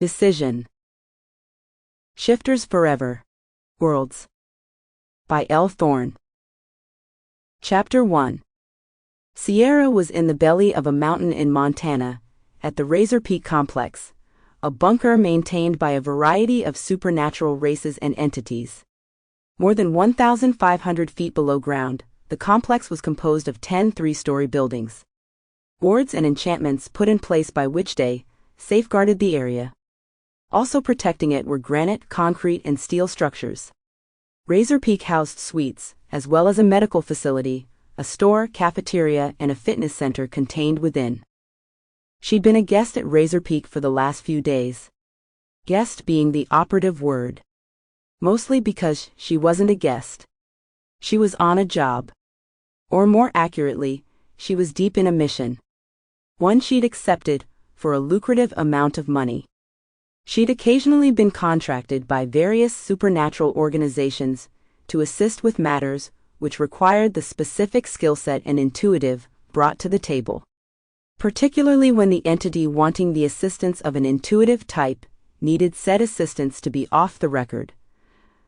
Decision. Shifters Forever. Worlds. By Elle Thorne. Chapter 1. Ciara was in the belly of a mountain in Montana, at the Razorpeak Complex, a bunker maintained by a variety of supernatural races and entities. More than 1,500 feet below ground, the complex was composed of 10 three-story buildings. Wards and enchantments put in place by Witch Day safeguarded the area. Also protecting it were granite, concrete, and steel structures. Razorpeak housed suites, as well as a medical facility, a store, cafeteria, and a fitness center contained within. She'd been a guest at Razorpeak for the last few days. Guest being the operative word. Mostly because she wasn't a guest. She was on a job. Or more accurately, she was deep in a mission. One she'd accepted for a lucrative amount of money. She'd occasionally been contracted by various supernatural organizations to assist with matters which required the specific skill set and intuitive brought to the table. Particularly when the entity wanting the assistance of an intuitive type needed said assistance to be off the record.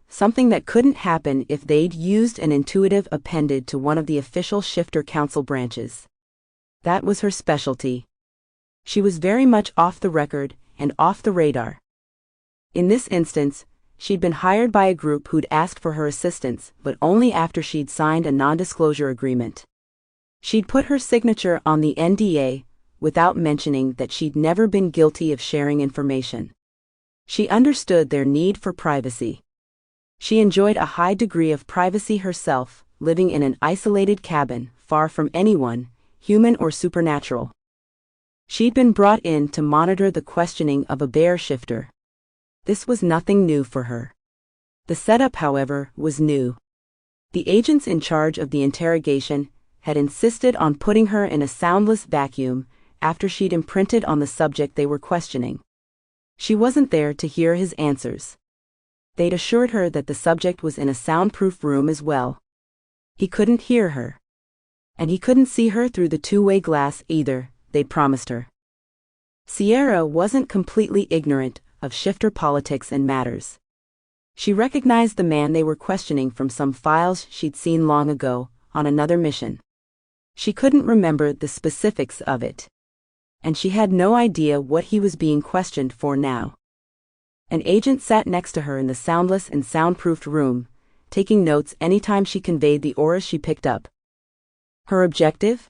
Something that couldn't happen if they'd used an intuitive appended to one of the official Shifter Council branches. That was her specialty. She was very much off the record and off the radar. In this instance, she'd been hired by a group who'd asked for her assistance, but only after she'd signed a non-disclosure agreement. She'd put her signature on the NDA, without mentioning that she'd never been guilty of sharing information. She understood their need for privacy. She enjoyed a high degree of privacy herself, living in an isolated cabin, far from anyone, human or supernatural. She'd been brought in to monitor the questioning of a bear shifter. This was nothing new for her. The setup, however, was new. The agents in charge of the interrogation had insisted on putting her in a soundless vacuum after she'd imprinted on the subject they were questioning. She wasn't there to hear his answers. They'd assured her that the subject was in a soundproof room as well. He couldn't hear her. And he couldn't see her through the two-way glass either, they'd promised her. Ciara wasn't completely ignorant of shifter politics and matters. She recognized the man they were questioning from some files she'd seen long ago, on another mission. She couldn't remember the specifics of it. And she had no idea what he was being questioned for now. An agent sat next to her in the soundless and soundproofed room, taking notes anytime she conveyed the auras she picked up. Her objective?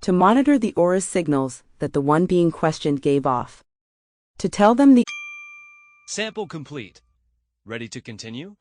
To monitor the aura signals that the one being questioned gave off. To tell them the Sample complete. Ready to continue?